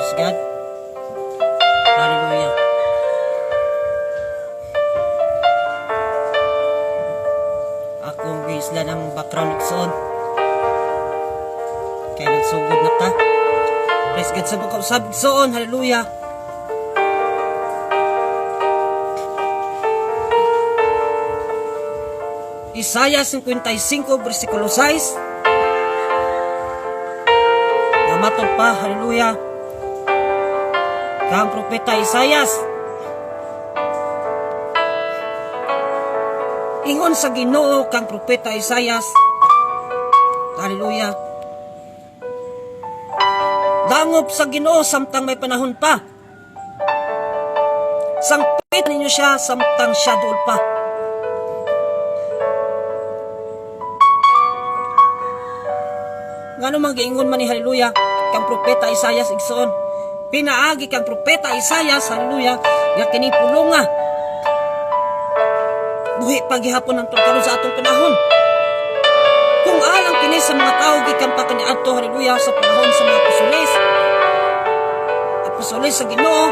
Praise God. Hallelujah. Akong gisla ng background igsoon. Kaya nagsugod na ta. Praise God sa pagkausap igsoon. Hallelujah. Isaiah 55 versikulo 6. Namatod pa, hallelujah. Kang propeta Isaias. Ingon sa Ginoo kang propeta Isaias. Hallelujah. Dangop sa Ginoo samtang may panahon pa. Sangpit ninyo siya samtang siya doon pa. Ngano man giingon man ni hallelujah kang propeta Isaias igsoon. Pinaagi kang propeta Isaias hallelujah nga kini pulunga. Buhi paghihapon ang karon sa atong panahon. Kung alang kini sa mga tao gikan pa kaniadto hallelujah sa panahon sa mga apostoles. Apostoles sa Ginoo,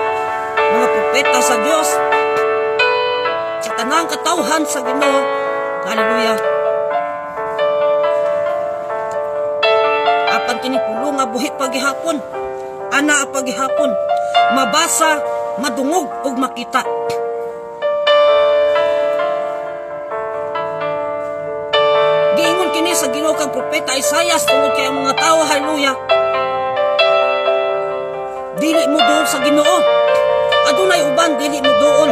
mga propeta sa Dios. Sa tanang katawhan sa Ginoo. Hallelujah. Tinipulong nga buhi paghihapon, ana paghihapon, mabasa, madungog ug makita. Giingon kini sa Ginoo kang propeta Isaias tungod kay ang mga tawo hallelujah. Dili mo doon sa Ginoo. Adunay uban dili mo doon.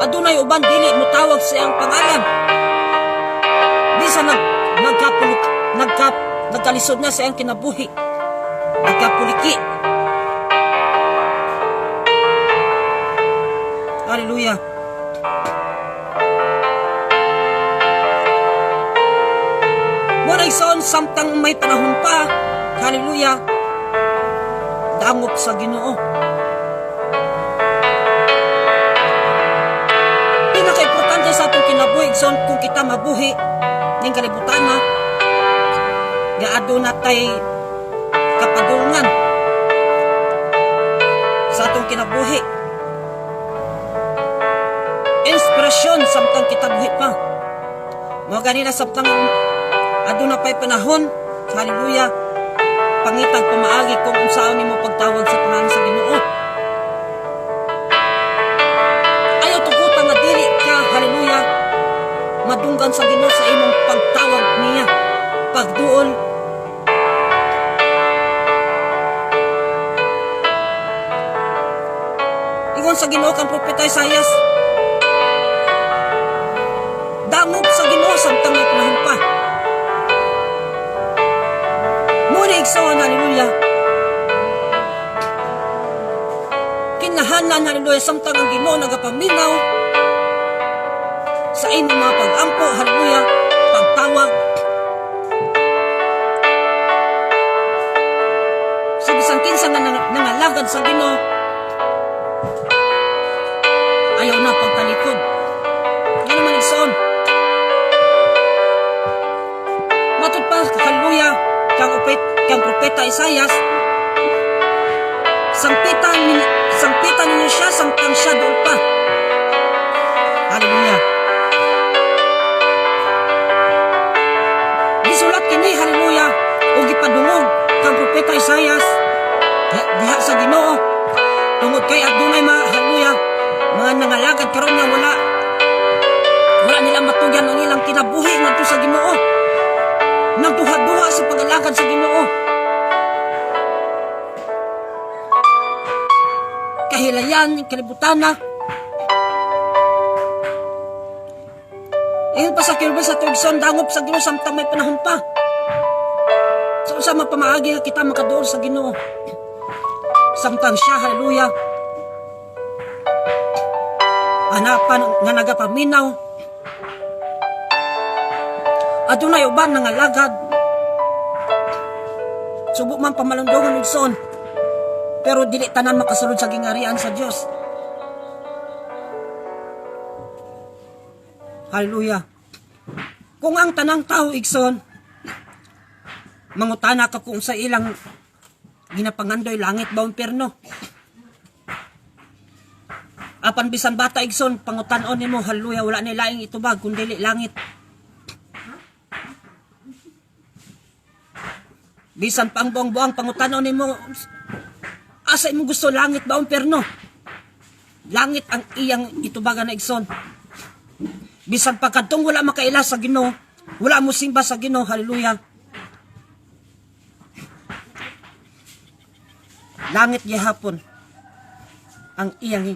Adunay uban dili mo tawag sa iyang pangalan. Bisa nagkalisod na sa iyang kinabuhi. Nagkapuliki. Hallelujah. Muna isoon samtang may panahon pa. Hallelujah. Dangop sa Ginoo. Pinaka-importante sa atong kinabuhi isoon kung kita mabuhi ning kalibutan na gaado natay kapadungan sa atong kinabuhi. Inspirasyon samtang kita buhi pa. Mga ganina samtang aduna pay panahon, hallelujah, pangitag pamaagi kung unsaon nimo pagtawag sa pangalan sa Ginoo. Ayaw tugutan nga dili ka, hallelujah, madunggan sa Ginoo sa imong pagtawag niya, pagduol. Ingon sa Ginoo kang propeta Isaias, dangog sa Ginoo samtang may panahon pa. Muna igsoon, hallelujah. Kinahanglan, hallelujah, samtang ang Ginoo nagapaminaw sa imong mga pag-ampo, hallelujah, pagtawag. Sa bisan kinsa nga nangalagad sa Ginoo, ayaw na pagtalikod. Yan naman igsoon. Matod pa, hallelujah, kang propeta Isaias, sangpitan ninyo siya samtang siya doon pa. Hallelujah. Gisulat kini, hallelujah, o gipadungog kang propeta Isaias diha sa Ginoo tungod kay adunay hallelujah, mga nangalagad karon nga wala nilang matugyan ang ilang kinabuhi ngadto sa Ginoo. Nagduha-duha sa pag-alagad sa Ginoo. Kahilayan, kalibutan na. Iyon pa sa kirban sa tugson, dangop sa Ginoo samtang may panahon pa. So sa mapamaagi kita makadool sa Ginoo. Samtang siya, hallelujah, anapan nga nagapaminaw. Adunay uban nangalagad. Subo man pamalundongan igsoon. Pero dili tanan makasulod sa gingarian sa Dios. Hallelujah. Kung ang tanang tao igsoon mangutana ka kung sa ilang ginapangandoy langit ba impierno. Apan bisan bata igsoon pangutan-on nimo, haleluya, wala ni laing itubag kundi langit. Bisan pang buang-buang pangutan-on nimo, asa imo gusto, langit ba impierno? Langit ang iyang itubagan na igsoon. Bisan pagkadtong wala makaila sa Ginoo, wala mo simba sa Ginoo, haleluya. Langit gihapon ang iyang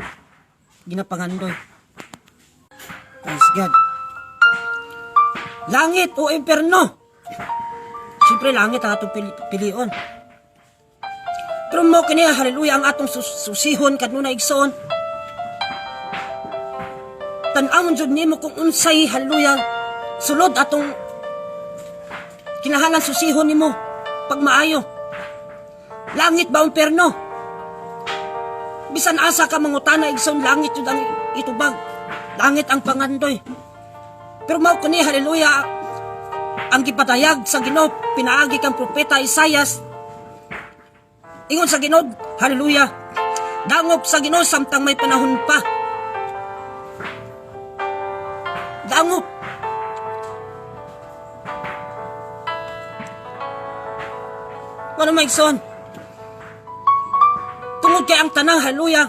ginapangandoy. Praise God. Langit o impierno. Siyempre langit ang atong pilion. Pero mo kaniya, haleluya, ang atong susihon kaduna igsoon. Tan-awon jud nimo kung unsay, haleluya, sulod atong kinahanglan susihon nimo pag maayo. Langit ba impierno? Bisan asa ka mangutana igsoon, langit yun ang itubag. Langit ang pangandoy. Pero mao kani, haleluya, ang gipatayag sa Ginoo pinaagi kang propeta Isaias. Ingon sa Ginoo, haleluya, dangop sa Ginoo samtang may panahon pa. Dangop. Ano may igsoon? Tungod kay ang tanang, haleluya,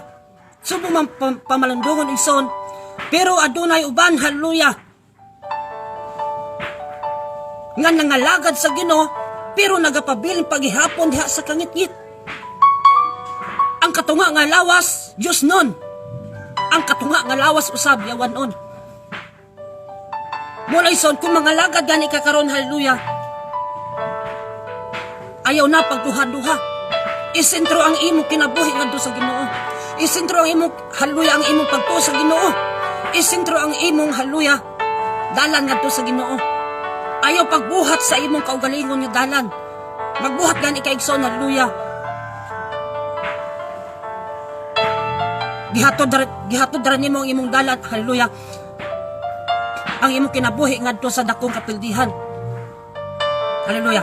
subong man pamalandungon igsoon, pero adunay uban, haleluya, nga nangalagad sa Ginoo pero nagapabiling paghihapon diha sa kangit-ngit. Ang katunga nga lawas Dios nun, ang katunga nga lawas usab yawan on. Mula ison kung mangalagad gani ka karon, haleluya, ayaw na pagduha-duha. Isentro ang imong kinabuhi ngadto sa Ginoo. Isentro ang imong, haleluya, ang imong pagtuo sa Ginoo. Isentro ang imong, haleluya, dalan ngadto sa Ginoo. Ayaw pagbuhat sa imong kaugalingon nga dalan. Magbuhat gani ka igsoon, haleluya. Gihatod ra nimo ang imong dalan, haleluya, ang imong kinabuhi ngadto sa dakong kapildihan. Haleluya.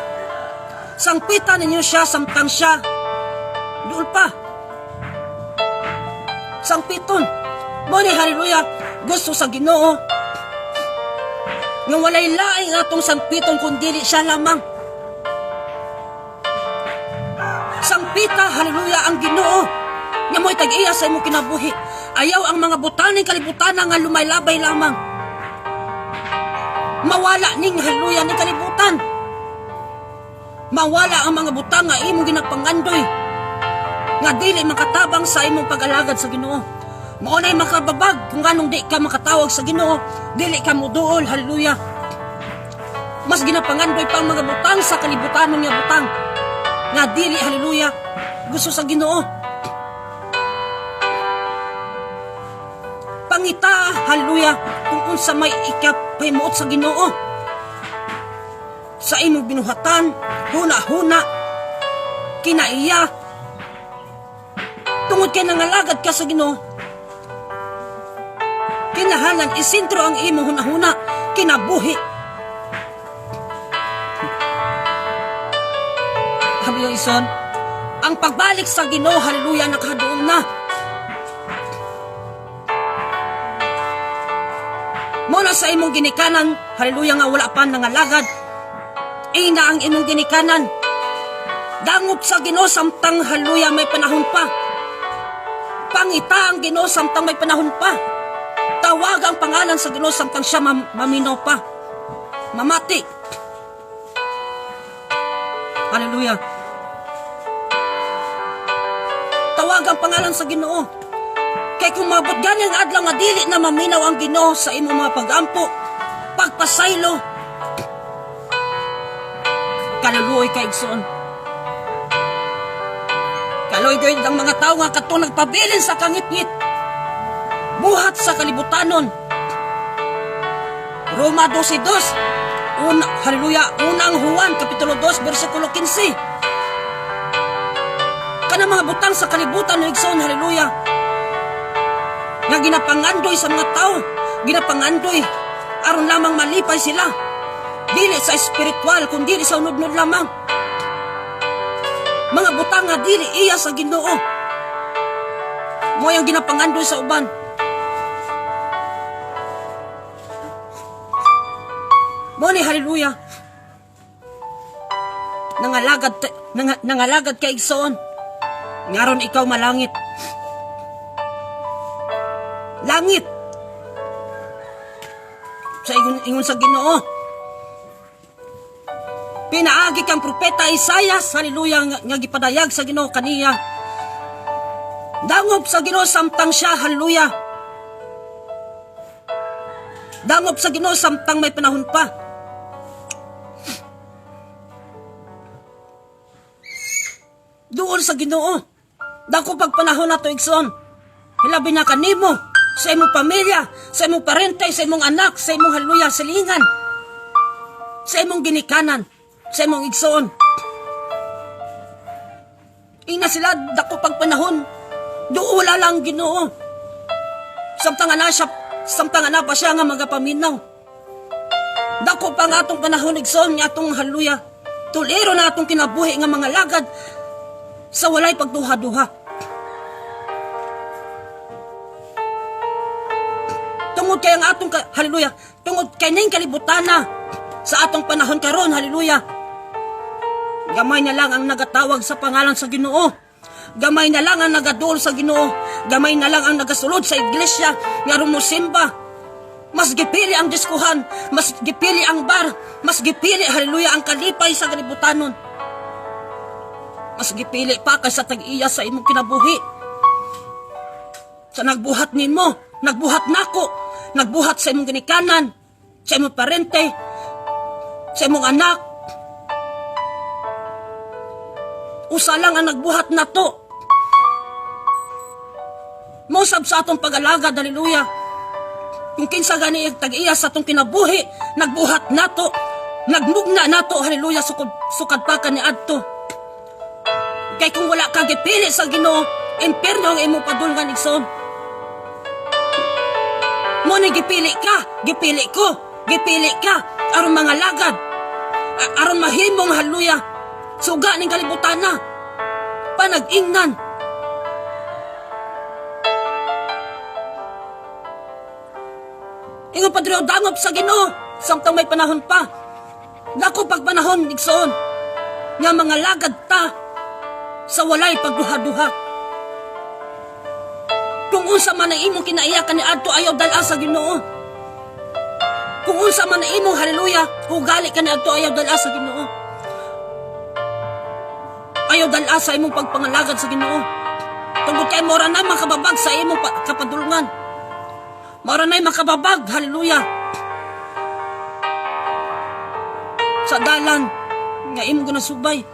Sangpitan ninyo siya samtang siya duol pa. Sangpiton. Mo ni, haleluya, gusto sa Ginoo nga walay laing atong sangpiton kundi siya lamang. Sangpita, haleluya, ang Ginoo nga mo'y tag-iya sa imong kinabuhi. Ayaw ang mga butaning kalibutan nga lumaylabay lamang. Mawala ning, haleluya, ning kalibutan. Mawala ang mga butang nga imong ginapangandoy nga dili makatabang sa imong pag-alagad sa Ginoo. Maunay makababag kung ganong di ka makatawag sa Ginoo, dili ka muduol, haleluya. Mas ginapangandoy pa ang mga butang sa kalibutanon nga butang nga dili, haleluya, gusto sa Ginoo. Pangita, haleluya, kung unsa may ikapahimuot sa Ginoo sa imong binuhatan, huna-huna, kinaiya, tungod kay nangalagad ka sa Ginoo, kinahanglan isentro ang imong huna-huna, kinabuhi. Habi yung ison, ang pagbalik sa Ginoo, haleluya, nakadoon na. Muna sa imong ginikanan, haleluya, nga wala pa nangalagad, ina ang imong ginikanan. Dangop sa Ginoo samtang, haleluya, may panahon pa. Pangita ang Ginoo samtang may panahon pa. Tawag ang pangalan sa Ginoo samtang siya maminaw pa. Mamati. Haleluya. Tawag ang pangalan sa Ginoo. Kay kung mabot gani ang adlaw nga dili na maminaw ang Ginoo sa imong mga pag-ampo, pagpasaylo, kaluloy ka igsoon. Kaloy gayud ang mga tao nga kadto nagpabilin sa kangit-ngit, buhat sa kalibutanon. Roma 12:2, haleluya, unang Juan kapitulo 2 bersikulo 15. Kana mga butang sa kalibutan ng igsoon, haleluya, nga ginapangandoy sa mga tao, ginapangandoy aron lamang malipay sila, dili sa espiritual kundi sa unod-unod lamang. mga butang nga dili iya sa Ginoo. Mo yang ginapangandoy sa uban. Mo ni hallelujah. Nangalagad kay igsoon. Ngaron ikaw malangit. Langit. Sa ingon sa Ginoo. Pinaagi kang propeta Isaias, hallelujah, nga gipadayag sa Ginoo kaniya. Dangop sa Ginoo samtang siya, hallelujah. Dangop sa Ginoo samtang may panahon pa. Doon sa Ginoo. Dako pagpanahon na to igsoon. Hilabi na kanimo, sa imong pamilya, sa imong parente, sa imong anak, sa imong hallelujah silingan, sa imong ginikanan, sa imong igsoon. Ina sila dako pagpanahon. Doon wala lang Ginoo. Samtang ana pa siya nga magapaminaw. Dako pa nga atong panahon igsoon nga atong hallelujah. Tuliro na atong kinabuhi nga mga lagad sa walay pagduha-duha. Tungod kay ang atong hallelujah, tungod kay ning kalibutan na sa atong panahon karon, hallelujah. Gamay na lang ang nagatawag sa pangalan sa Ginoo. Gamay na lang ang nagadul sa Ginoo. Gamay na lang ang nagasulod sa iglesia nga rumusimba. Mas gipili ang diskuhan, mas gipili ang bar, mas gipili hallelujah ang kalipay sa kalibutanon. Mas gipili pa ka sa tag-iya sa imong kinabuhi. Sa nagbuhat nimo, nagbuhat nako, nagbuhat sa imong ginikanan, sa imong parente, sa imong anak. Usa lang ang nagbuhat na to. Mosab sa atong pag-alagad, hallelujah. Kung kinsa gani tag-iya sa atong kinabuhi, nagbuhat nato, nagmugna nato, hallelujah, sukad pa ka ni adto. Kay kung wala ka gipili sa Ginoo, impierno ang imong padulngan igsoon. Mo ni gipili ko, gipili ka aron mga lagad, aron mahimong hallelujah, suga ning kalibutan na, panag-ingnan. Ingon Padre, dangop sa Ginoo, samtang may panahon pa. Dako pagpanahon igsoon, nga mga lagad ta, sa walay pagduha-duha. Kung unsa man ang imong kinaiyakan ni adto ayaw dala sa Ginoo. Kung unsa man ang imong hallelujah ugali ka ni adto ayaw dala sa Ginoo. Ayaw dala sa imong pagpangalagad sa Ginoo. Tungod kay mora na makababag sa imong kapadulngan. Mora na makababag, hallelujah. Sa dalan nga imong ginasubay.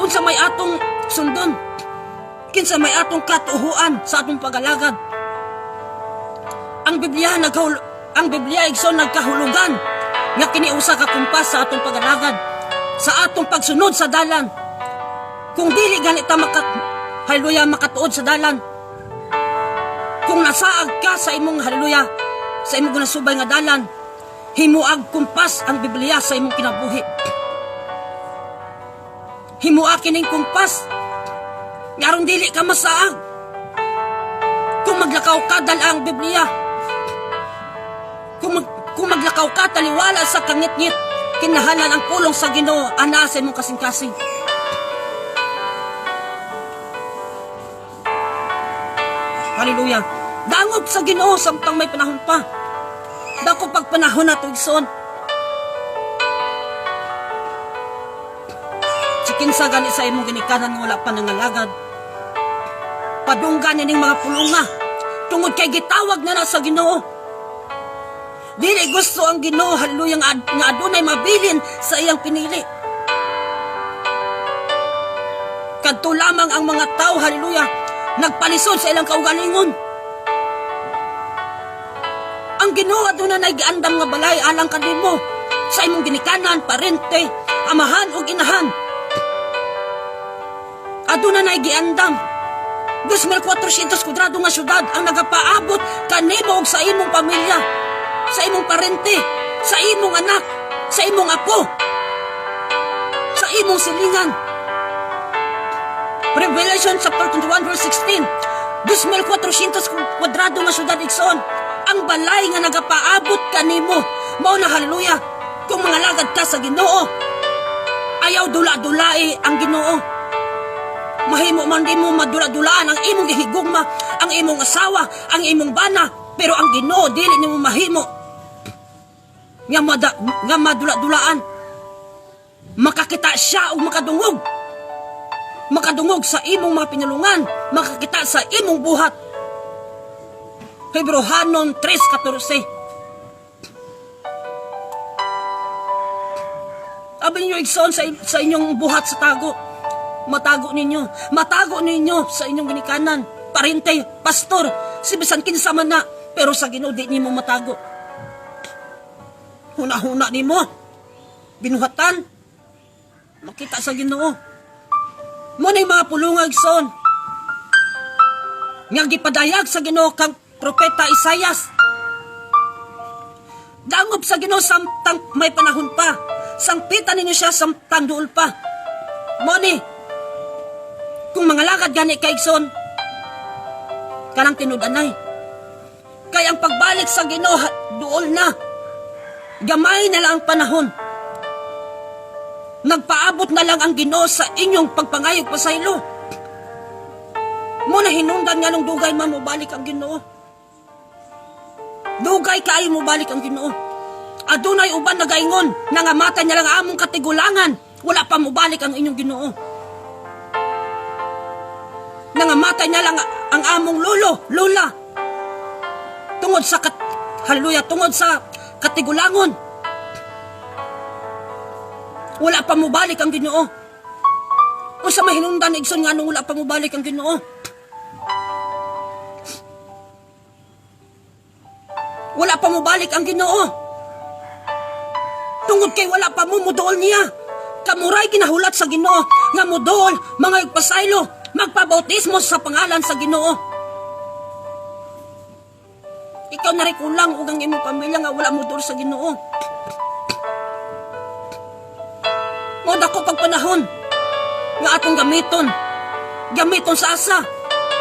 Unsa may atong sundon, kinsa may atong katuhuan sa atong pag-alagad. Ang Biblia igsoon nagkahulugan nga kini usa ka kumpas sa atong pag-alagad, sa atong pagsunod sa dalan. Kung dili ganita hallelujah makatuod sa dalan, kung nasaag ka sa imong hallelujah, sa imong ginasubay nga dalan, himuag kumpas ang Biblia sa imong kinabuhi. Himuak kining kumpas ngarong dili ka masaag. Kung maglakaw ka dala ang Biblia, kung maglakaw ka taliwala sa kangit-ngit, kinahanglan ang pulong sa Ginoo ana sa imong kasing-kasing. Hallelujah. Dangop sa Ginoo samtang may panahon pa. Dako pagpanahon na to igsoon. Kinsa gani sa imong ginikanan nga wala pa nangalagad, padunggan ning mga pulunga tungod kay gitawag na sa Ginoo. Dili gusto ang Ginoo hallelujah nga adunay mabilin sa iyang pinili. Kadto lamang ang mga tao hallelujah nagpalisod sa ilang kaugalingon. Ang Ginoo adunay nagiandam nga balay alang kanimo sa imong ginikanan, parente, amahan ug inahan. Aduna na giandam 2,400 kwadrado nga syudad ang nagapaabot kanimo og sa imong pamilya, sa imong parente, sa imong anak, sa imong apo. imong silingan. Revelation chapter 21 verse 16. 2,400 kwadrado nga syudad igsoon. Ang balay nga nagapaabot kanimo. Mao na haleluya. Kung mga lagad ka sa Ginoo, ayaw dula-dulai ang Ginoo. Mahimo man di mo madula-dulaan ang imong gihigugma, ang imong asawa, ang imong bana, pero ang Ginoo dili nimo mahimo nga madula-dulaan. Makakita siya og makadungog sa imong mga pinulungan, makakita sa imong buhat. Hebrehanon 3:14. Abi ninyo igsoon sa inyong buhat sa tago. Matago ninyo sa inyong ginikanan. Parente, pastor, si bisan kinsa man na, pero sa Ginoo di nimo matago. Huna-huna nimo, binuhatan, makita sa Ginoo. Muna'y mga pulungag son, nga gipadayag sa Ginoo kang propeta Isaias. Dangop sa Ginoo samtang may panahon pa, sangpitan ninyo siya samtang duol pa. Muni, kung mga lakad gani kay son, kanang tinud-anay. Kaya ang pagbalik sa Ginoo duol na, gamay na lang ang panahon. Nagpaabot na lang ang Ginoo sa inyong pagpangayog pasaylo. Muna hinungdan nga nung dugay man mo balik ang Ginoo. Dugay kaayo mo balik ang Ginoo. Adunay uban nagaingon, nangamatay na lang among katigulangan, wala pa mo balik ang inyong Ginoo. Nangamatay na lang ang among lola. Tungod sa tungod sa katigulangon. Wala pa mo balik ang Ginoo. O sa mahinungdan igsoon nga nung wala pa mo balik ang Ginoo. Wala pa mo balik ang Ginoo. Tungod kay wala pa mo mudol niya. Kamuray ginahulat sa Ginoo nga mudol mga igpasaylo, magpabautismo sa pangalan sa Ginoo. Ikaw na rin kulang ug ang imong pamilya nga wala mudol sa Ginoo. Mo dako pag panahon nga atong gamiton sa asa,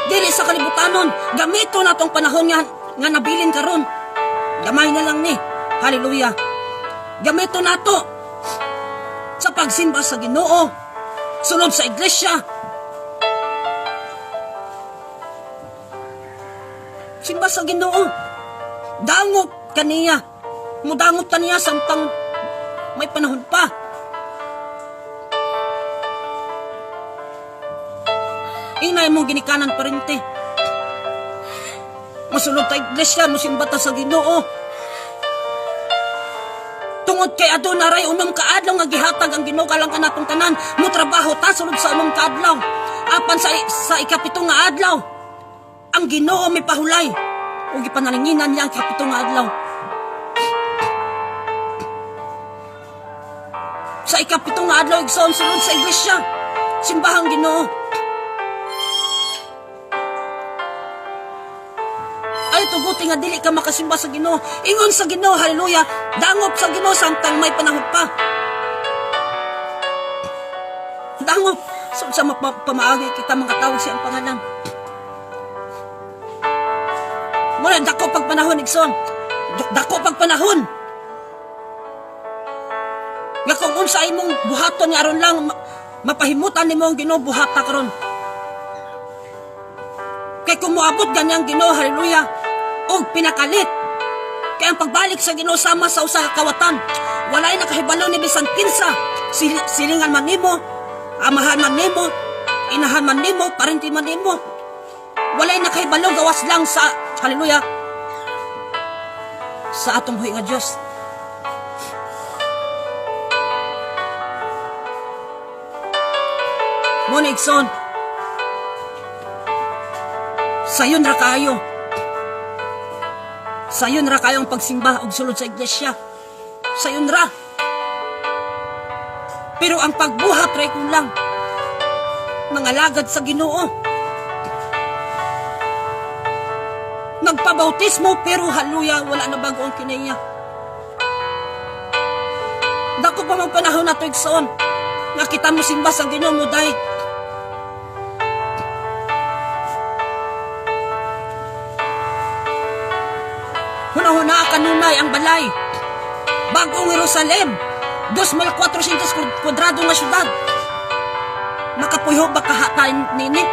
dili sa kalibutanon, gamiton atong panahon nga nabilin karon. Gamay na lang ni, haleluya. Gamiton nato sa pagsimba sa Ginoo, sulod sa iglesia. Simba sa Ginoo, dangop kaniya, mudangop taniya samtang may panahon pa. Inay mong ginikanan parente. Masulod ta iglesia, musimba ta sa Ginoo. Tungod kay adunaray unom kaadlaw nga gihatag ang Ginoo kalang kanatong tanan, mo trabaho ta sulod sa unom kaadlaw. Apan sa ikapito nga adlaw, ang Ginoo may pahulay ug ipanalinginan niya ang ikapito nga adlaw. Sa ikapito nga adlaw igsoon sulod sa iglesia, simbahang Ginoo. Tuguti nga dili ka makasimba sa Ginoo. Ingon sa Ginoo, haleluya. Dangop sa Ginoo samtang may panahon pa. Dangop sa pamaagi kita mga tawag siyang pangalan. Muna dako pag panahon igsoon. Dako pag panahon. Nga kung unsa imong buhaton nga aron lang mapahimutan nimo ang Ginoo buhata karon. Kay kung moabot ganyang Ginoo, haleluya, og pinakalit. Kaya ang pagbalik sa Ginoo sama sa usa ka kawatan. Walay nakahibalo ni bisan kinsa. Silingan man nimo, amahan man nimo, inahan man nimo, parenti man nimo. Walay nakahibalo gawas lang sa haleluya sa atong buhi nga Dios. Muna igsoon, sayon ra kayo. Sayon ra kayong pagsimba og sulod sa iglesia. Sayon ra. Pero ang pagbuhat ray kulang. Mga lagad sa Ginoo. Nagpabautismo pero haleluya wala na bago ang kinaiya. Dako pa mang panahon nato igsoon nga kita mo simba sa Ginoo mo day. Huna-huna kanunay ang balay. Bagong Jerusalem, 2,400 kwadrado nga syudad. Makapuyo ba kahatay nini?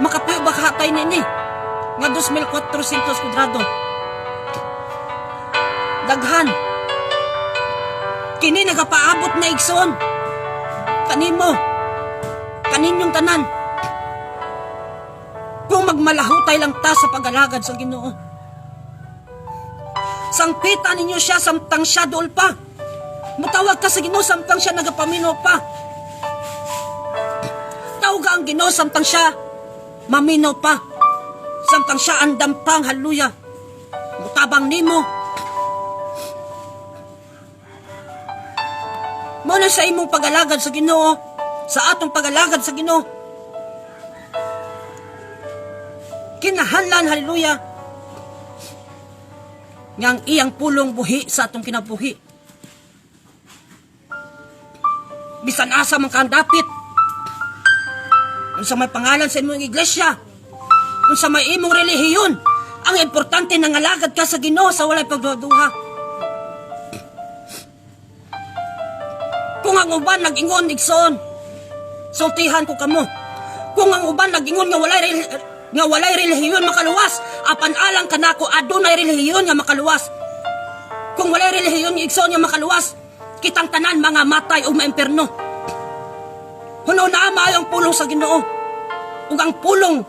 Makapuyo ba kahatay nini? Nga 2,400 kwadrado. Daghan. Kini nagapaabot na igsoon. Kanimo. Kaninyong tanan. Kung magmalahutay lang ta sa pag-alagad sa Ginoo. Sangpita ninyo siya samtang siya dool pa. Mutawag ka sa Ginoo samtang siya nagapaminaw pa. Tawag ang Ginoo samtang siya maminaw pa. Samtang siya andam pang, haleluya. Mutabang nimo. Muna sa imong pag-alagad sa Ginoo, sa atong pag-alagad sa Ginoo. Kinahanglan, haleluya, ngang iyang pulong buhi sa atong kinabuhi. Bisan asa man kang dapit, kung sa may pangalan sa imong iglesia, kung sa may imong relihiyon, ang importante nangalagad ka sa Ginoo sa walay pagduha-duha. Kung ang uban nag-ingon igsoon, sultihan ko kamo. Kung ang uban nag-ingon nga walay relihiyon makaluwas, apan alang kanako adunay relihiyon nga makaluwas. Kung walay relihiyon igsoon nga makaluwas, kitang tanan mga matay o maimperno. Hunaw na maayo ang pulong sa Ginoo. Ug ang pulong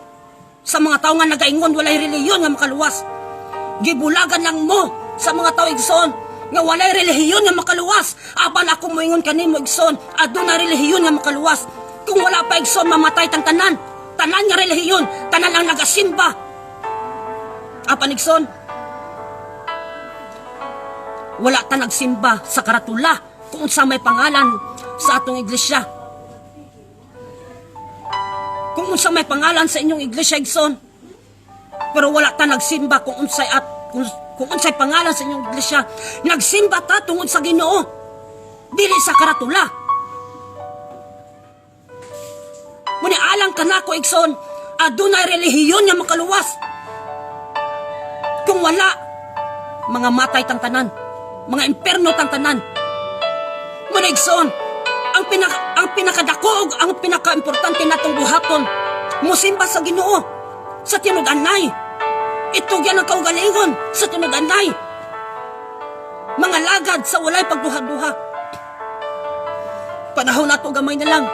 sa mga tao nga nagaingon walay relihiyon nga makaluwas. Gibulagan lang mo sa mga tao igsoon nga walay relihiyon nga makaluwas. Apan ako moingon kanimo igsoon, adunay relihiyon nga makaluwas. Kung wala pa igsoon mamatay tang tanan. Tanan nga relihiyon, tanan lang nagasimba. Apan igsoon, wala ta nagsimba sa karatula kung sa may pangalan sa atong iglesia. Kung unsa may pangalan sa inyong iglesia igsoon, pero wala ta nagsimba kung unsay pangalan sa inyong iglesia. Nagsimba ta tungod sa Ginoo, dili sa karatula. Muni alang kanako igsoon, adunay relihiyon nga makaluwas. Kung wala, mga matay tang tanan, mga imperno tang tanan. Muni igsoon, ang pinakadako, ang pinaka-importante natong buhaton, musimba sa Ginoo, sa tinud-anay. Ito yan ang kaugalingon sa tinud-anay. Mga lagad sa walay pagduha-duha. Panahon nato gamay na lang.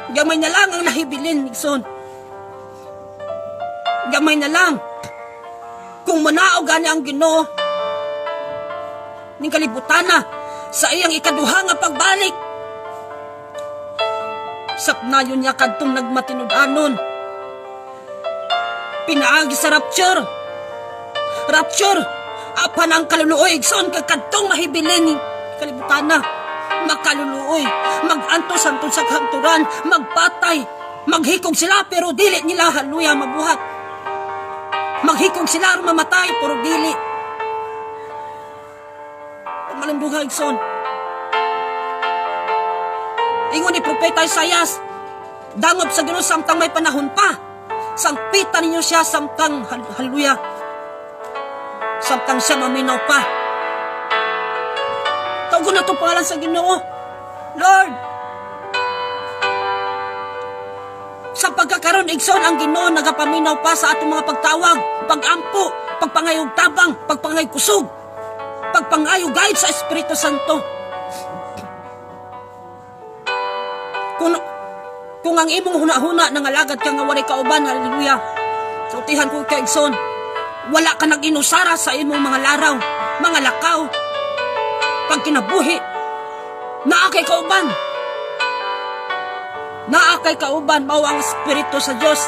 Gamay na lang ang nahibilin, igsoon. Gamay na lang. Kung manao gani ang Ginoo, ning kalibutan na sa iyang ikaduha nga pagbalik. Sapnayon niya kadtong nagmatinud-anon. Pinaagi sa rapture. Rapture, apan ang kaluluoy, igsoon kadtong mahibilin ni kalibutan na. Makaluluoy, mag-antos-antos sa kanturan, magpatay, maghikog sila pero dili nila, haleluya, mabuhat. Maghikog sila mamatay pero dili. Malambuhay, igsoon. Ingon ni Propeta Isaias, dangop sa Ginoo samtang may panahon pa. Sangpitan ninyo siya samtang, haleluya, samtang siya maminaw pa. Tawag na itong pangalan sa Ginoo. Lord, sa pagkakaroon igsoon ang Ginoo nagapaminaw pa sa atong mga pagtawag, pagampo, pagpangayog tabang, pagpangayog kusog, pagpangayog gayud sa Espiritu Santo. Kung ang imong huna-huna nangalagad ka nga walay kauban, haleluya, sultihan ko kay igsoon, wala ka nag-inusara sa imong mga laraw, mga lakaw, pag kinabuhi, naakay kauban. Naakay kauban, mao ang Espiritu sa Diyos.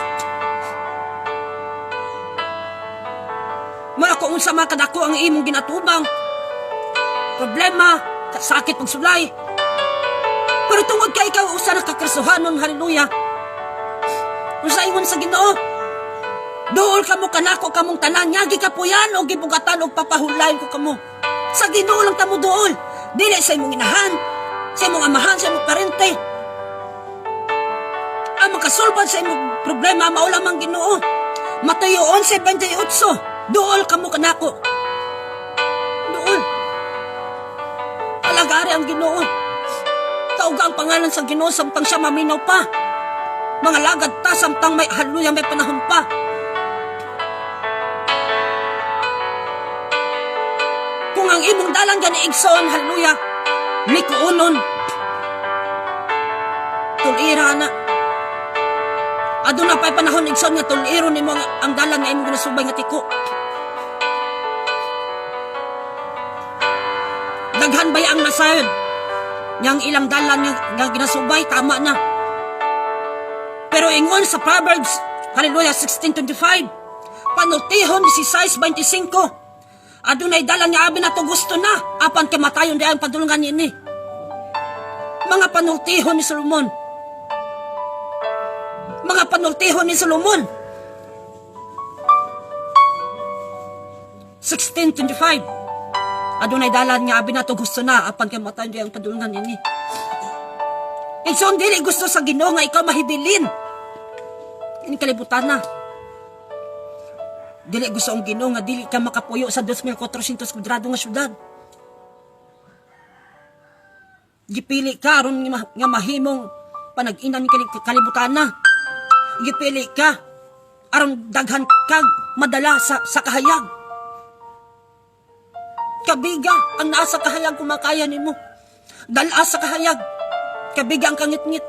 Mula kung unsa man kadako ang imong ginatubang, problema, sakit pagsulay, pero tungod kay ikaw usa na kakrisuhanon, haleluya, usa ingon sa Ginoo, dool kamo kanako kamong tanan, nyagi ka po yan o gibugatan o papahulayin ko kamo. Sa Ginoo lang tamo dool. Dili sa imong inahan, sa imong amahan, sa imong parente. Ang makasolban sa imong problema mao lamang Ginoo. Mateo 11:28. Duol kamo kanako. Duol. Alagari ang Ginoo. Tauga ang pangalan sa Ginoo samtang siya maminaw pa. Mga lagad ta samtang may hallelujah may panahon pa. Kung ang imong dalan gani igsoon hallelujah ni kuonon tulira na aduna pay panahon igsoon nga tuliro nimo ang dalan nga imong ginasubay nga tiko. Daghan bay ang nasayod yang ilang dalan nga ginasubay tama na. Pero ingon sa Proverbs hallelujah 16:25 panultihon 16:25 adunay dalan nga abi nato gusto na apan kamatayon di ang padulungan ini. Mga panultihon ni Solomon. Mga panultihon ni Solomon. 16:25 adunay dalan nga abi nato gusto na apan kamatayon di ang padulungan ini. Igsoon dili gusto sa Ginoo nga ikaw mahibilin. Ini kalibutan na. Dili gusto ang Ginoo nga dili ka makapuyo sa 2,400 kwadrado nga syudad. Gipili ka aron nga mahimong panag-inan ni kalibutan na. Gipili ka aron daghan kag madala sa kahayag. Kabiga ang naa sa kahayag kumakaya nimo. Dala sa kahayag. Kabiga ang kangit-ngit.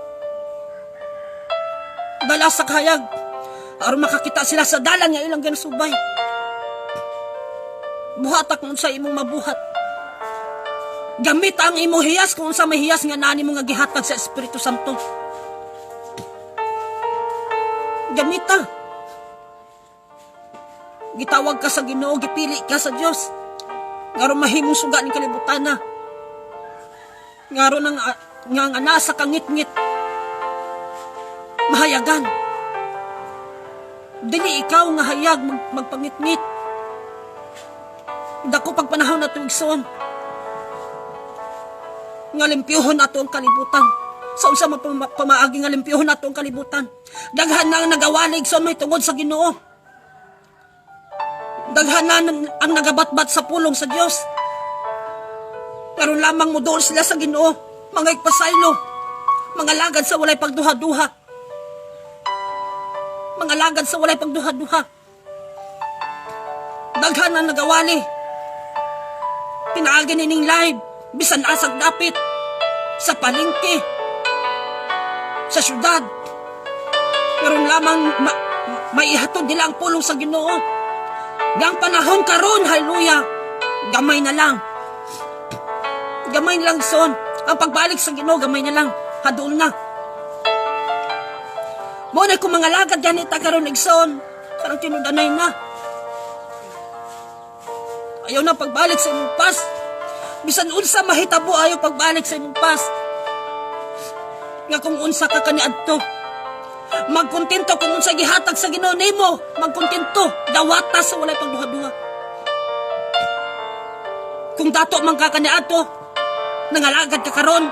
Dala sa kahayag. Aron makakita sila sa dalan nga ilang ginasubay. Buhatak kung sa imong mabuhat. Gamit ang imong hiyas kung sa may hiyas nga nani mo nga gihatag sa Espiritu Santo. Gamita. Gitawag ka sa Ginoo, gipili ka sa Dios. Ngaron mahimong suga ning kalibutan na. Ngaron nga ana sa kangit-ngit. Mahayagan. Dili ikaw nga hayag magpangit-ngit. Dako pagpanahon na tuigsoon. Nga limpyuhon nato ang kalibutan. Sa unsa man pamaagi nga limpyuhon nato ang kalibutan. Daghan na ang nagawalig son may tungod sa Ginoo. Daghan na ang nagabatbat sa pulong sa Dios. Pero lamang muduol sila sa Ginoo, mga igpasaylo, mga lagad sa walay pagduha-duha. Mga lagad sa walay pagduha-duha. Daghan ang nagawali. Pinaagi nining live, bisan asag dapit, sa palengke, sa syudad. Pero lamang maihatod nila ang pulong sa Ginoo. Yang panahon karon, hallelujah, gamay na lang. Gamay na lang son. Ang pagbalik sa Ginoo, gamay na lang. Hadul na. Muna kung mga lagad ganit karon igsoon, karang tinudanay na. Ayaw na pagbalik sa imong pas. Bisan unsa mahitabo ayaw pagbalik sa imong pas. Nga kung unsa ka kaniadto, magkontento kung unsa gihatag sa Ginoo nimo, magkontento, dawata sa walay pagduha-duha. Kung dato man ka kaniadto, nangalagad ka karon,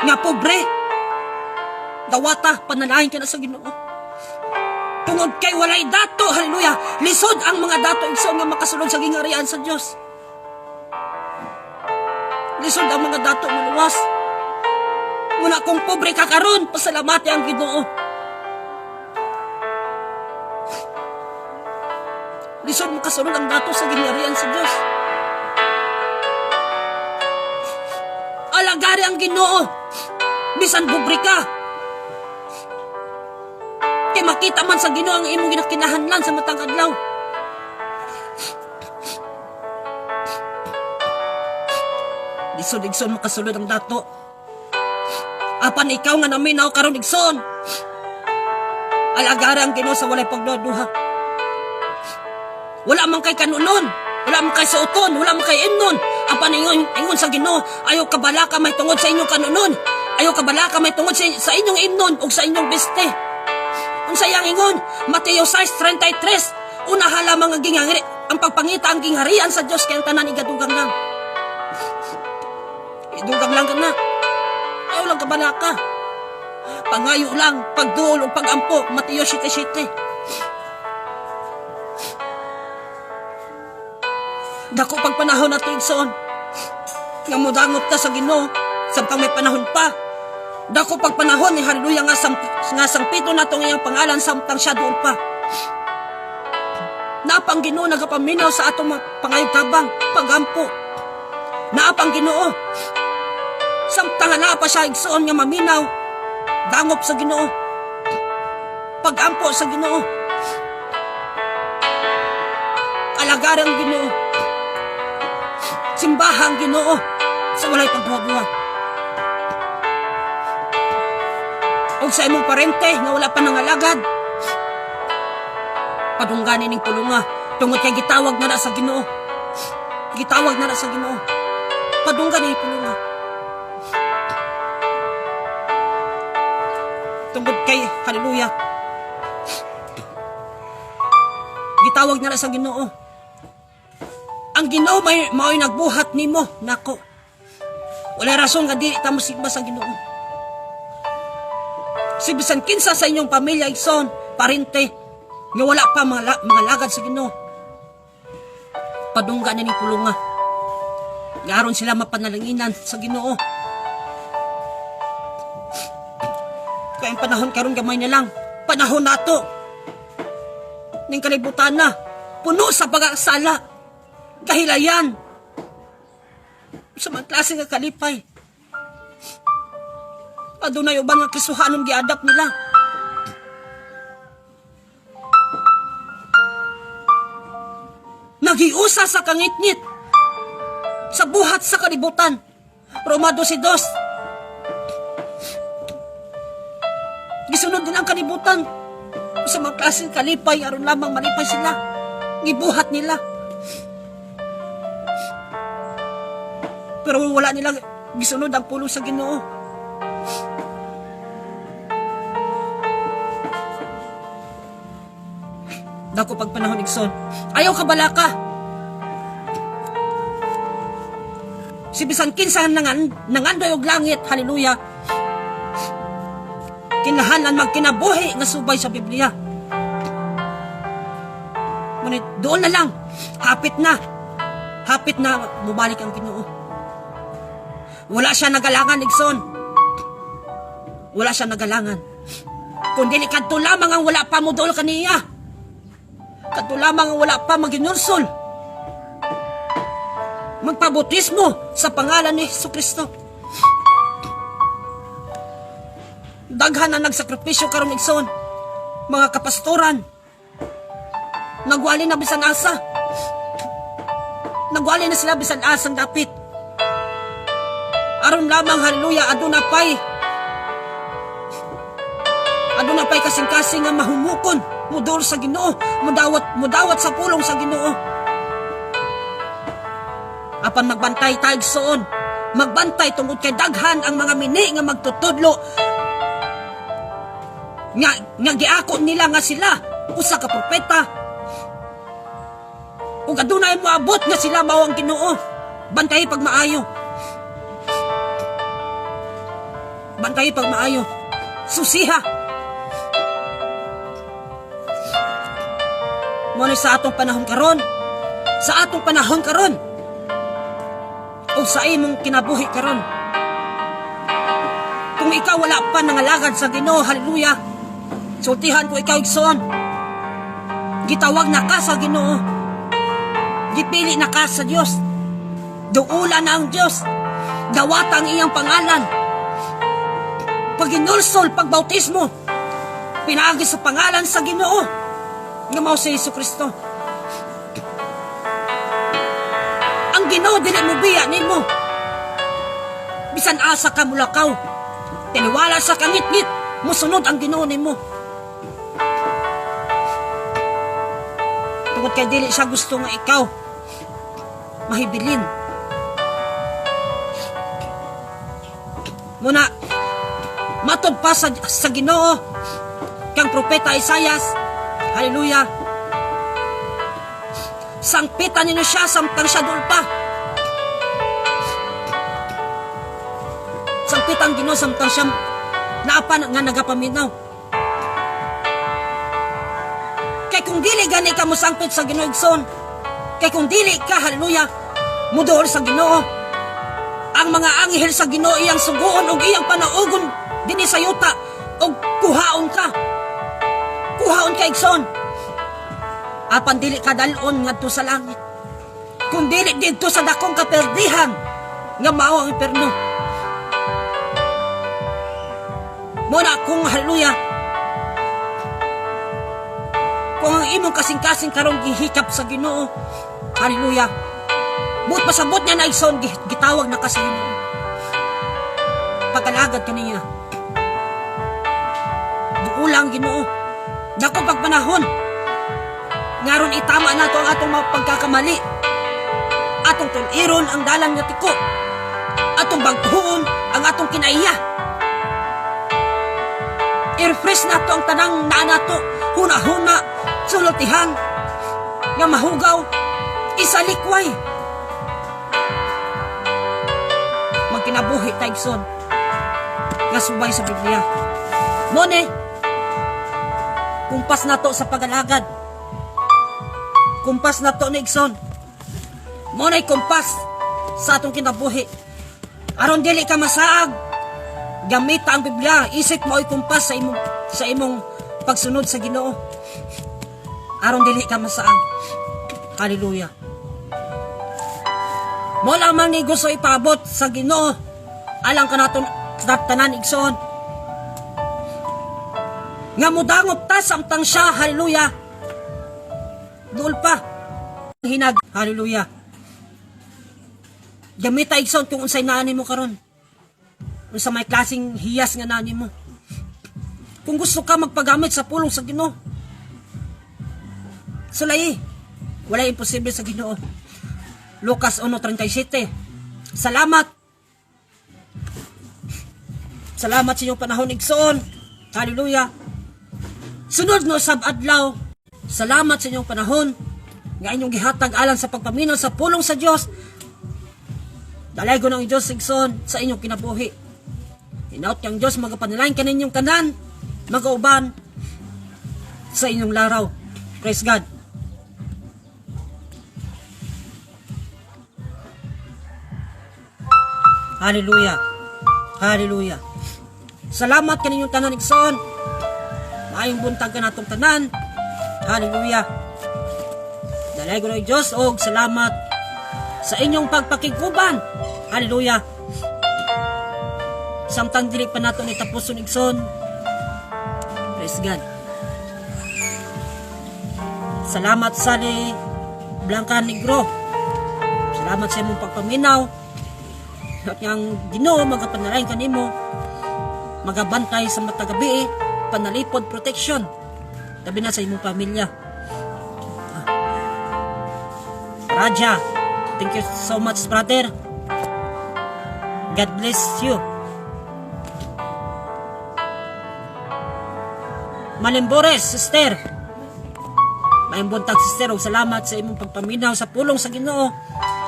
nga pobre, dawata, pananahin ka na sa Ginoo. Tungod kay walay dato, hallelujah, lisod ang mga dato igsoon nga makasulod sa gingarian sa Dios. Lisod ang mga dato maluwas. Muna kung pobre ka karon, pasalamati ang Ginoo. Lisod makasulod ang dato sa gingarian sa Dios. Alagari ang Ginoo. Bisan pobre ka. Kaya makita man sa Ginoo ang imong ginakinahanglan sa matang adlaw. Lisod-igsoon makasulod ang dato. Apan ikaw nga naminaw karon igsoon. Alagari ang Ginoo sa walay pagduha-duha. Wala man kay kanunon, wala man kay suoton, wala man kay imnon. Apan ingon sa Ginoo, ayaw kabalaka may tungod sa inyong kanunon. Ayaw kabalaka may tungod sa inyong imnon ug sa inyong beste. Unsa yang ingon? Mateo 6:33. Una hala mga gingari, ang pagpangita ang gingharian sa Dios kay ang tanan igadugang lang. Idugang lang ka na. Ayaw lang kabalaka. Pangayo lang, pagduol o pagampo, Mateo 7:7. Dako pag panahon na ito, Igsoon, nga mudangot ka sa Ginoo, samtang may panahon pa. Dako pag panahon ni haleluya nga sangpito na itong iyang pangalan, samtang siya doon pa. Naapang Ginoo nagapaminaw sa atong pangayog tabang, pagampo. Naapang Ginoo, samtang na pa siya, Igsoon, nga maminaw, dangop sa Ginoo, pagampo sa Ginoo, alagarang Ginoo, simbahang Ginoo, sa walay pagbuha-buha. O sa imong parente nga wala pa nangalagad, padungganin ning pulunga, tungod kay gitawag na sa Ginoo. Gitawag na sa Ginoo. Padungganin ning pulunga. Tungod kay haleluya, gitawag na sa Ginoo. Ang Ginoo mao'y nagbuhat nimo, nako. Wala rason nga di ta mosigba sa Ginoo. Si bisan kinsa sa inyong pamilya, Igsoon, parente, nga wala pa mga lagad sa Ginoo, padungga na ni pulunga. Ngaron sila mapanalanginan sa Ginoo. Kaya ang panahon karon gamay na lang. Panahon nato ning kalibutan na puno sa pag-aasala, kahilayan, sa mga klase nga kalipay. Adunay uban nga kisuhanon giadap nila. Nagiusa sa kangitngit, sa buhat sa kalibutan. Roma 12:2. Gisunod din ang kalibutan sa mga klaseng kalipay, aron lamang malipay sila. Gibuhat nila. Pero wala nila gisunod ang pulo sa Ginoo. Dako pag panahon, Igsoon, ayaw kabalaka. Si bisan kinsa nangandoy og langit, haleluya, kinahanglan magkinabuhi nga subay sa Biblia. Ngunit doon na lang, hapit na mubalik ang Ginoo. Wala siya nagalangan, Igsoon. Wala siya nagalangan. Kundi kadto lamang ang wala pa mudol kaniya. Kadto lamang ang wala pa maginursol, magpabotismo sa pangalan ni Jesucristo. Daghan na nagsakripisyo karon, Igsoon, mga kapastoran. Nagwali na bisan asa. Nagwali na sila bisan asang dapit. Aron lamang, haleluya, aduna pay kasing-kasing nga mahumukon, mudol sa Ginoo, mudawat sa pulong sa Ginoo. Apan magbantay tayo, Igsoon. Magbantay tungod kay daghan ang mga mini nga magtutudlo. Nga giako nila nga sila usa ka propeta. Ug adunay moabot nga sila mao ang Ginoo. Bantay pag maayo. Bantay pag maayo. Susiha. Muna sa atong panahon karon, o sa imong kinabuhi karon. Kung ikaw wala pa nangalagad sa Ginoo, haleluya, sultihan ko ikaw, Igsoon. Gitawag na ka sa Ginoo. Gipili na ka sa Dios. Duula na ang Dios. Dawata ang iyang pangalan. Paginulsol, pagbautismo, pinaagi sa pangalan sa Ginoo nga mao si Jesucristo. Ang Ginoo dili mo biya nimo. Bisan asa ka mulakaw, tiniwala sa kangit-ngit, musunod ang Ginoo nimo. Tungod kay dili siya gusto nga ikaw mahibilin. Muna matod pa sa Ginoo kang propeta Isaias, haleluya, sangpitan ninyo siya samtang siya dulpa. Sangpitang Ginoo samtang siyang naapan nga nagapaminaw. Kay kung dili gani ka mo sangpit sa Ginoo igsoon, kay kung dili ka, haleluya, muduol sa Ginoo, ang mga anghel sa Ginoo iyang suguon og iyang panaugon dinhi sa yuta og kuhaon ka. Kuhaon ka igsoon. Apan dili ka dalon ngadto sa langit. Kung dili didto sa dakong kaperdihan nga mao ang imperno. Muna kung haleluya, kung ang imong kasing-kasing karong gihikap sa Ginoo, haleluya, buot pasabot niya na igsoon, gitawag na ka sa Ginoo. Pagkalagad ka niya. Duulang Ginoo. Dako pagpanahon. Ngaron itama na to ang atong mga pagkakamali. Atong tuliron ang dalan nga tiko. Atong baghuon ang atong kinaiya. I-refresh na to ang tanang naanato. Huna-huna, sulutihan, nga mahugaw, isalikway. Magkinabuhi taigson nga subay sa Biblia. Mone, kumpas na to sa pagalagad. Kumpas na to ni igsoon. Mone, kumpas sa atong kinabuhi. Aron dili ka masaag, gamita ang Biblia. Isip mo ay kumpas sa imong pagsunod sa Ginoo. Aron dili ka masaag. Hallelujah. Mo lamang ni gusto ipabot sa Ginoo alang kanaton tanan igsoon. Nga mudangop ta samtang siya, hallelujah, duol pa hinag, hallelujah. Gamita igsoon kung unsay naani mo karon, unsa may klaseng hiyas nga naani mo. Kung gusto ka magpagamit sa pulong sa Ginoo, sulay, wala imposible sa Ginoo. Lucas 1:37. Salamat sa inyong panahon igsoon, hallelujah. Sunod no sab adlaw, salamat sa inyong panahon nga inyong gihatag alang sa pagpaminaw sa pulong sa Dios. Dalaygon ang Dios igsoon sa inyong kinabuhi. Hinaut kang Dios magapanalangin kaninyong tanan, magauban sa inyong laraw. Praise God. Hallelujah. Hallelujah. Salamat kaninyong tanan igsoon. Maayong buntag ka natong tanan. Hallelujah. Dalay ko na Diyos og salamat sa inyong pagpakiguban. Hallelujah. Samtang dili pa nato ni tapuson igsoon. Praise God. Salamat sa ni Blanca Negro. Salamat sa imong pagpaminaw. At yang Ginoo magapanalangin kanimo, magabantay sa matagabi, panalipod, protection, tabi na sa imong pamilya. Raja, thank you so much, brother. God bless you. Malimbores, sister. Mayong buntag, sister, og salamat sa imong pagpaminaw sa pulong sa Ginoo.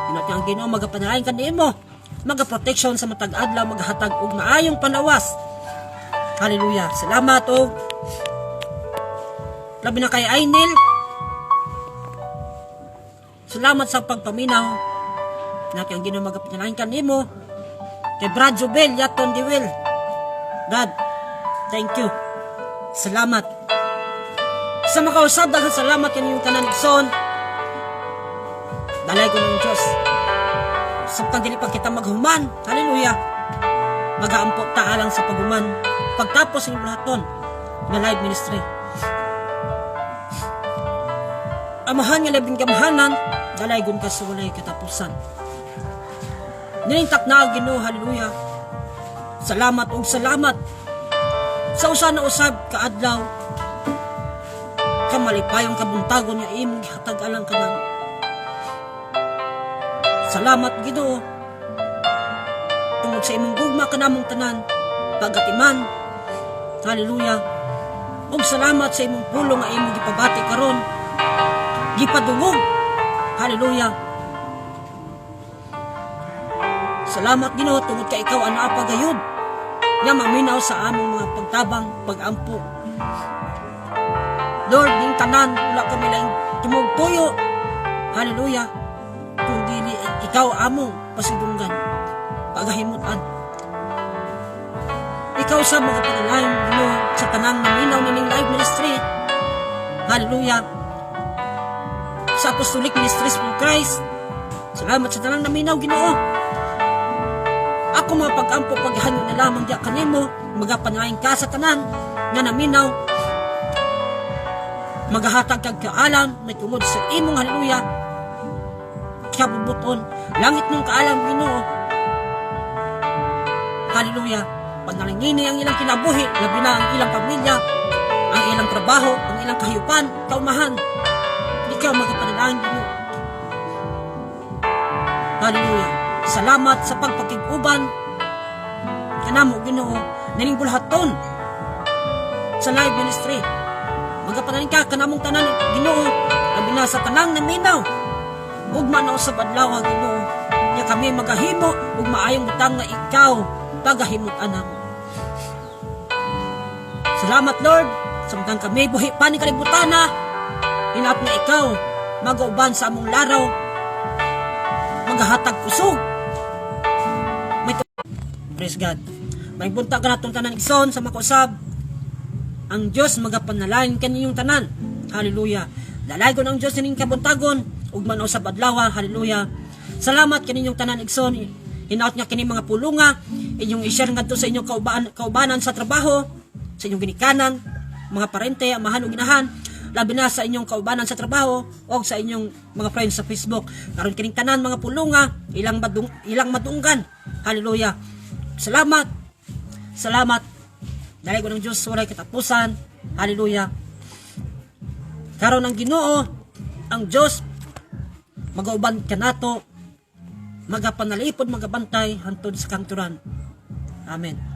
Inot yang Ginoo magapanalangin kanimo, magaproteksyon sa matag adlaw, maghatag og maayong panawas. Hallelujah. Salamat o labi na kay Ainil. Salamat sa pagpaminaw na kayang Ginoo magapanalangin kanimo. Kay Brad Jubel Yaton Diwel, God, thank you. Salamat sa makausab. Dahil salamat kaninyong tanan igsoon. Dalay ko ng Diyos samtang dili pa kita maghuman, hallelujah, mag-aampot ta alang sa paghuman pagtapos ng lahaton na live ministry. Amahan nga labing kamahanan, dalaygon ka sa walay katapusan. Ninintak na Ginoo, hallelujah. Salamat og salamat sa usa na usab ka adlaw, kamalipayong kabuntagon nga imong gihatag alang kanamo. Salamat Ginoo tungod sa imong gugma kanamong tanan, pagatiman, hallelujah. Og salamat sa imong pulong nga imong gipabati karon, gipadungog, hallelujah. Salamat Ginoo tungod kay ikaw ang naapagayod nga maminaw sa among mga pagtabang, pag-ampo. Lord, ning tanan wala kami lang tumugtuyo. Hallelujah. Kung dili ikaw among pasidunggan, pagahimutan. Ikaw sa mga panalangin Ginoo sa tanang naminaw nining live ministry. Hallelujah. Sa Apostolic Ministries for Christ. Salamat sa tanang naminaw Ginoo. Ako mga pag-ampo paghahanyo na lamang diya kanimo, magapanalangin ka sa tanan nga naminaw. Magahatag kag kaalam may tungod sa imong hallelujah. Kabubuton langit nung kaalam Ginoo. Hallelujah. Panalangin ang ilang kinabuhi, labi na ang ilang pamilya, ang ilang trabaho, ang ilang kahayupan, kaumahan. Ikaw magapanalangin Ginoo. Hallelujah. Salamat sa pagpakiguban kanamo Ginoo nining bulhaton sa live ministry. Magapanalangin ka kanamong tanan Ginoo, labi na sa tanang naminaw. Ugma na sa badlaw Ginoo, nya kami magahimo ug maayong butang nga ikaw pagahimutan namo. Salamat Lord, samtang kami buhi pa ni kalibutana, hinaot nga ikaw magauban sa among laraw, magahatag kusog. Praise God. May bunta ka natong tanan igsoon sa makusab. Ang Diyos magapanalangin kaninyong tanan. Hallelujah. Dalaygon ang Diyos nining kabuntagon ug manaw sa adlaw. Hallelujah. Salamat kaninyong tanan igsoon. Hinaot nga kini mga pulunga inyong i-share ngadto sa inyong kaubanan sa trabaho, sa inyong ginikanan, mga parente, amahan ug inahan, labi na sa inyong kaubanan sa trabaho o sa inyong mga friends sa Facebook. Karon kining tanan mga pulunga ilang madunggan. Hallelujah. Salamat. Salamat. Dahil ko ng Diyos walay katapusan. Hallelujah. Karon ang Ginoo, ang Diyos magauban kanato, magapanalipod, magabantay hantod sa kanturan. Amen.